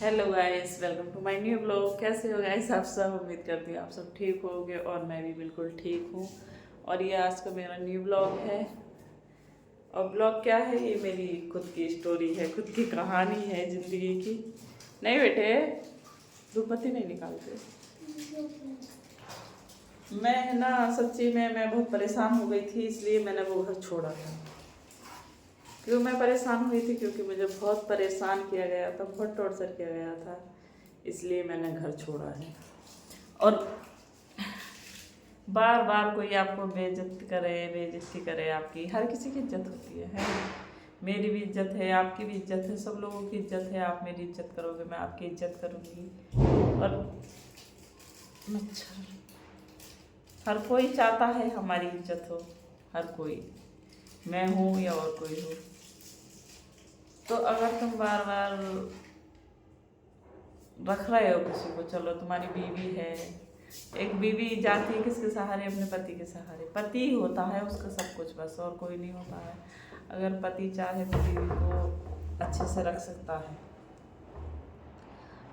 Hello guys, welcome to my new blog. कैसे हो guys आप सब? उम्मीद करती हूँ आप सब ठीक होगे और मैं भी बिल्कुल ठीक हूँ। और ये आज का मेरा न्यू ब्लॉग है। और ब्लॉग क्या है? ये मेरी खुद की स्टोरी है, खुद की कहानी है ज़िंदगी की। नहीं बेटे, धूपबत्ती नहीं निकालते। मैं ना सच्ची में मैं बहुत परेशान हो गई थी, इसलिए मैंने वो घर छोड़ा था। क्यों मैं परेशान हुई थी? क्योंकि मुझे बहुत परेशान किया गया था, बहुत टॉर्चर किया गया था, इसलिए मैंने घर छोड़ा है। और बार बार कोई आपको बेइज्जती करे, आपकी हर किसी की इज्जत होती है। मेरी भी इज्जत है, आपकी भी इज्जत है, सब लोगों की इज्जत है। आप मेरी इज्जत करोगे, मैं आपकी इज्जत करूँगी। और मच्छर, हर कोई चाहता है हमारी इज्जत हो, हर कोई, मैं हूँ या और कोई हो। तो अगर तुम बार बार रख रहे हो किसी को, चलो तुम्हारी बीवी है, एक बीवी जाती है किसके सहारे? अपने पति के सहारे। पति होता है उसका सब कुछ, बस, और कोई नहीं होता है। अगर पति चाहे तो बीवी को अच्छे से रख सकता है।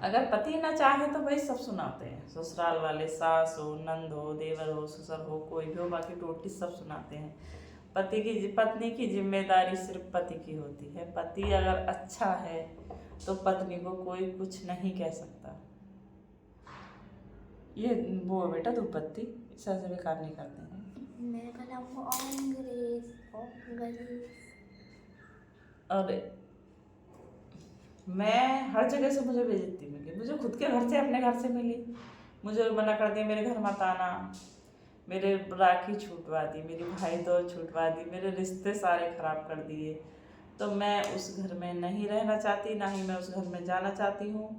अगर पति ना चाहे तो भाई सब सुनाते हैं, ससुराल वाले, सास हो, नंद हो, देवर हो, ससुर हो, कोई भी हो, बाकी टोटली सब सुनाते हैं। पत्नी की जिम्मेदारी सिर्फ पति की होती है। पति अगर अच्छा है तो पत्नी को कोई कुछ नहीं कह सकता। ये वो है बेटा धूपबत्ती, इस ऐसे बेकार नहीं करते हैं। मेरे भला वो अंग्रेज और मैं हर जगह से मुझे बेइज्जती मिली, मुझे खुद के घर से, अपने घर से मिली। मुझे मना कर दिया, मेरे घर मत आना, मेरे राखी छूटवा दी, मेरी भाई दौड़ छूटवा दी, मेरे रिश्ते सारे खराब कर दिए। तो मैं उस घर में नहीं रहना चाहती, ना ही मैं उस घर में जाना चाहती हूँ।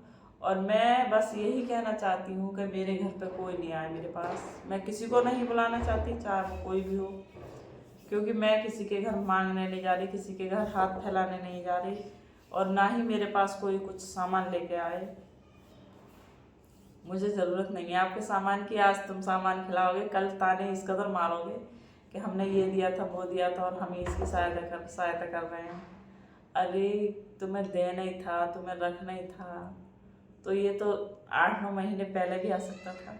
और मैं बस यही कहना चाहती हूँ कि मेरे घर पे कोई नहीं आए मेरे पास। मैं किसी को नहीं बुलाना चाहती, चाहे वो कोई भी हो, क्योंकि मैं किसी के घर मांगने नहीं जा रही, किसी के घर हाथ फैलाने नहीं जा रही, और ना ही मेरे पास कोई कुछ सामान लेके आए। मुझे ज़रूरत नहीं है आपके सामान की। आज तुम सामान खिलाओगे, कल ताने इस कदर मारोगे कि हमने ये दिया था, वो दिया था, और हम ही इसकी सहायता कर रहे हैं। अरे तुम्हें दे नहीं था, तुम्हें रख नहीं था, तो ये तो 8-9 महीने पहले भी आ सकता था।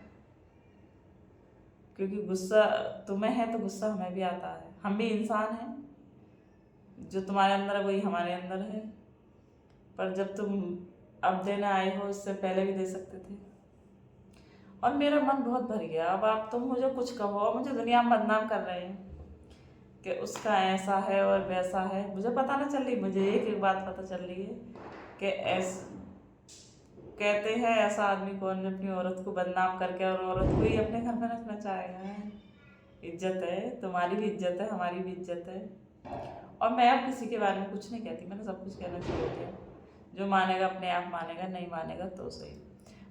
क्योंकि गुस्सा तुम्हें है तो गुस्सा हमें भी आता है, हम भी इंसान हैं। जो तुम्हारे अंदर है वही हमारे अंदर है। पर जब तुम अब देने आए हो, इससे पहले भी दे सकते थे। और मेरा मन बहुत भर गया। अब आप तुम मुझे कुछ कहो, और मुझे दुनिया में बदनाम कर रहे हैं कि उसका ऐसा है और वैसा है। मुझे पता ना चल रही, मुझे एक एक बात पता चल रही है कि कहते हैं ऐसा आदमी कौन जो अपनी औरत को बदनाम करके और औरत को ही अपने घर में रखना चाहेगा। इज्जत है, तुम्हारी भी इज्जत है, हमारी भी इज्जत है। और मैं अब किसी के बारे में कुछ नहीं कहती, मैंने सब कुछ कहना छोड़ दिया। जो मानेगा अपने आप मानेगा, नहीं मानेगा तो सही।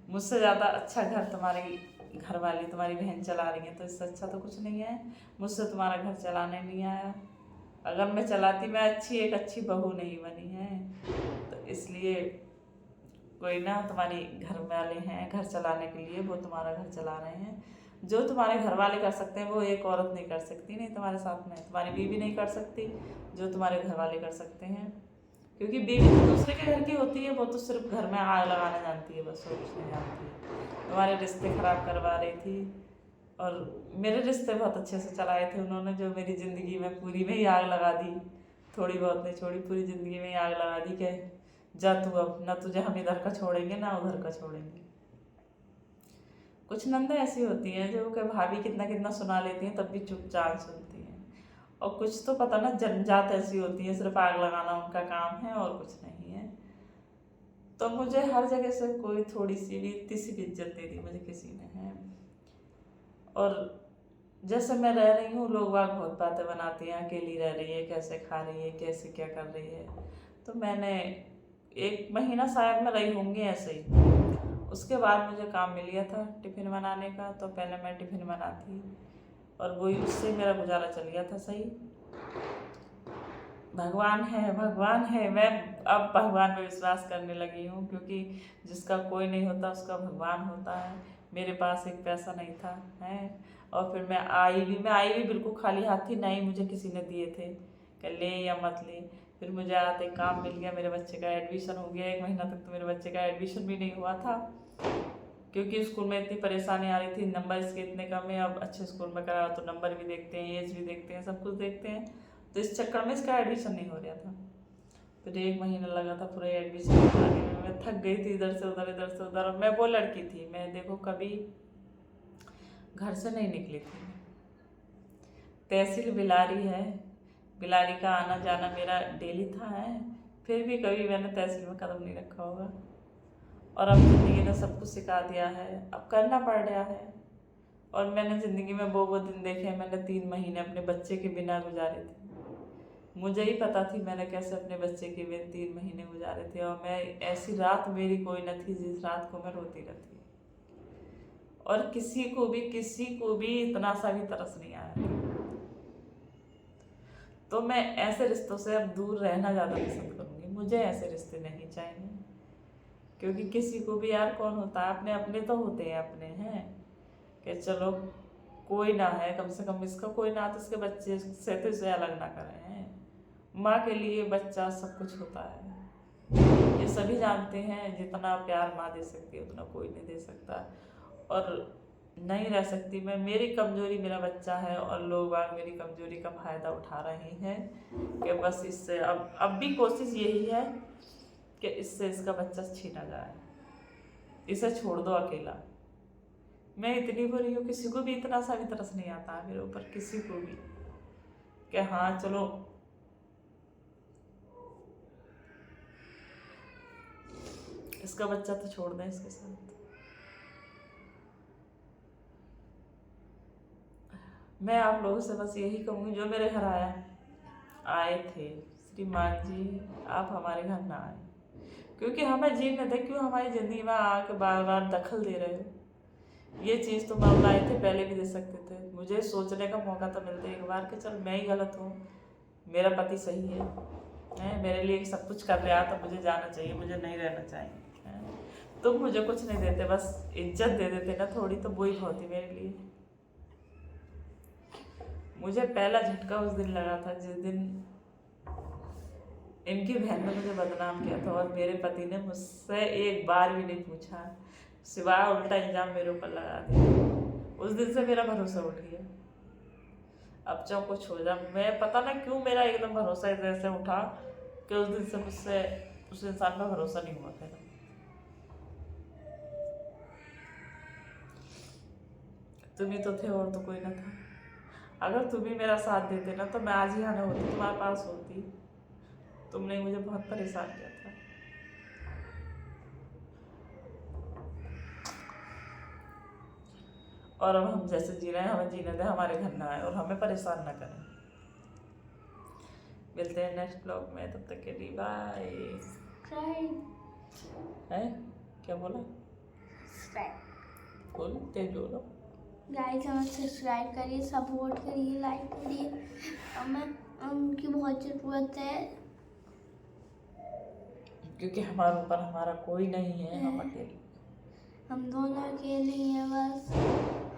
मुझसे ज़्यादा अच्छा घर तुम्हारी घर वाली, तुम्हारी बहन चला रही है, तो इससे अच्छा तो कुछ नहीं है। मुझसे तुम्हारा घर चलाने नहीं आया। अगर मैं चलाती, मैं एक अच्छी बहू नहीं बनी है। तो इसलिए कोई ना, तुम्हारी घर वाले हैं घर चलाने के लिए, वो तुम्हारा घर चला रहे हैं। जो तुम्हारे घर वाले कर सकते हैं वो एक औरत नहीं कर सकती, नहीं तुम्हारे साथ में तुम्हारी बीवी नहीं कर सकती जो तुम्हारे घर वाले कर सकते हैं। क्योंकि बीवी तो दूसरे के घर की होती है, वो तो सिर्फ घर में आग लगाना जानती है, बस और कुछ नहीं जानती है। तुम्हारे रिश्ते खराब करवा रही थी, और मेरे रिश्ते बहुत अच्छे से चलाए थे उन्होंने, जो मेरी ज़िंदगी में पूरी में ही आग लगा दी। थोड़ी बहुत नहीं छोड़ी, पूरी ज़िंदगी में ही आग लगा दी कि जा तू, अब ना तुझे हम इधर का छोड़ेंगे ना उधर का छोड़ेंगे। कुछ नंदा ऐसी होती हैं जो कि भाभी कितना कितना सुना लेती हैं तब भी चुपचाप सुनती हैं। और कुछ तो पता ना जनजात ऐसी होती है, सिर्फ आग लगाना उनका काम है और कुछ नहीं है। तो मुझे हर जगह से कोई थोड़ी सी भी, इतनी सी भी इज्जत दे दी मुझे किसी ने है। और जैसे मैं रह रही हूँ, लोग बाग बहुत बातें बनाती हैं, अकेली रह रही है, कैसे खा रही है, कैसे क्या कर रही है। तो मैंने 1 महीना शायद मैं रही होंगी ऐसे ही। उसके बाद मुझे काम मिल गया था टिफ़िन बनाने का, तो पहले मैं टिफ़िन बनाती, और वही उससे मेरा गुजारा चल गया था सही। भगवान है, भगवान है। मैं अब भगवान में विश्वास करने लगी हूँ, क्योंकि जिसका कोई नहीं होता उसका भगवान होता है। मेरे पास एक पैसा नहीं था है, और फिर मैं आई भी बिल्कुल खाली हाथ थी, नहीं मुझे किसी ने दिए थे कि ले या मत ले। फिर मुझे आते काम मिल गया, मेरे बच्चे का एडमिशन हो गया। 1 महीना तक तो मेरे बच्चे का एडमिशन भी नहीं हुआ था, क्योंकि स्कूल में इतनी परेशानी आ रही थी, नंबर इसके इतने कम है। अब अच्छे स्कूल में करा तो नंबर भी देखते हैं, एज भी देखते हैं, सब कुछ देखते हैं, तो इस चक्कर में इसका एडमिशन नहीं हो रहा था। फिर 1 महीना लगा था पूरे एडमिशन कराने में। मैं थक गई थी, इधर से उधर इधर से उधर। और मैं वो लड़की थी, मैं देखो कभी घर से नहीं निकली थी। तहसील बिलारी है, बिलारी का आना जाना मेरा डेली था है, फिर भी कभी मैंने तहसील में कदम नहीं रखा होगा। और अब ज़िंदगी ने सब कुछ सिखा दिया है, अब करना पड़ रहा है। और मैंने ज़िंदगी में वो दिन देखे, मैंने 3 महीने अपने बच्चे के बिना गुजारे थे। मुझे ही पता थी मैंने कैसे अपने बच्चे के बिना 3 महीने गुजारे थे। और मैं ऐसी रात मेरी कोई न थी जिस रात को मैं रोती रहती। और किसी को भी इतना सा भी तरस नहीं आया था। तो मैं ऐसे रिश्तों से अब दूर रहना ज़्यादा पसंद करूँगी। मुझे ऐसे रिश्ते नहीं चाहिए, क्योंकि किसी को भी यार कौन होता है, अपने अपने तो होते हैं, अपने हैं कि चलो कोई ना है, कम से कम इसका कोई ना, तो इसके बच्चे से तो इसे अलग ना करें हैं। माँ के लिए बच्चा सब कुछ होता है, ये सभी जानते हैं। जितना प्यार माँ दे सकती है उतना कोई नहीं दे सकता। और नहीं रह सकती मैं, मेरी कमजोरी मेरा बच्चा है, और लोग बाग मेरी कमजोरी का फायदा उठा रहे हैं कि बस इससे अब भी कोशिश यही है कि इससे इसका बच्चा छीना जाए, इसे छोड़ दो अकेला। मैं इतनी बुरी हूँ, किसी को भी इतना सा भी तरस नहीं आता मेरे ऊपर, किसी को भी, कि हाँ चलो इसका बच्चा तो छोड़ दें इसके साथ। मैं आप लोगों से बस यही कहूँगी, जो मेरे घर आए थे, श्रीमान जी आप हमारे घर ना आए, क्योंकि हमें जीने दे। क्यों हमारी ज़िंदगी में आके बार बार दखल दे रहे हो? ये चीज़ तो मामला आए थे पहले भी दे सकते थे, मुझे सोचने का मौका तो मिलता एक बार कि चल मैं ही गलत हूँ, मेरा पति सही है, मेरे लिए सब कुछ कर रहा, तो मुझे जाना चाहिए, मुझे नहीं रहना चाहिए। तुम मुझे कुछ नहीं देते, बस इज्जत दे देते ना थोड़ी, तो वही बहुत ही मेरे लिए। मुझे पहला झटका उस दिन लगा था जिस दिन इनकी बहन ने मुझे बदनाम किया था, और मेरे पति ने मुझसे एक बार भी नहीं पूछा, सिवाय उल्टा इल्जाम मेरे ऊपर लगा दिया। उस दिन से मेरा भरोसा उठ गया। अब चाहो कुछ हो जाए, मैं पता ना क्यों मेरा एकदम भरोसा ऐसे उठा कि उस दिन से मुझसे उस इंसान का भरोसा नहीं हुआ मेरा। तुम ही तो थे और तो कोई ना था। अगर तुम ही मेरा साथ देते ना, तो मैं आज ही आना होती, तुम्हारे पास होती। तुमने मुझे बहुत परेशान किया था। और अब हम जैसे जी रहे हैं हमें जीने दें, हमारे घर ना आए और हमें परेशान ना करें। मिलते हैं नेक्स्ट ब्लॉग में, तब तक के लिए बाय। है क्या बोला? बोल तेज बोलो। गाइस हमें सब्सक्राइब करिए, सपोर्ट करिए, लाइक करिए, हमें उनकी बहुत ज़रूरत है, क्योंकि हमारे ऊपर हमारा कोई नहीं है, हम अकेले, हम दोनों अकेले ही हैं बस।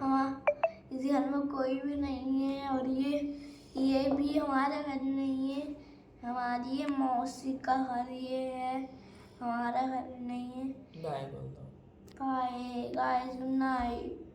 हम इस घर में कोई भी नहीं है, और ये भी हमारा घर नहीं है, हमारी ये मौसी का घर ये है, हमारा घर नहीं है। बाय बोल दो। Bye guys, good night.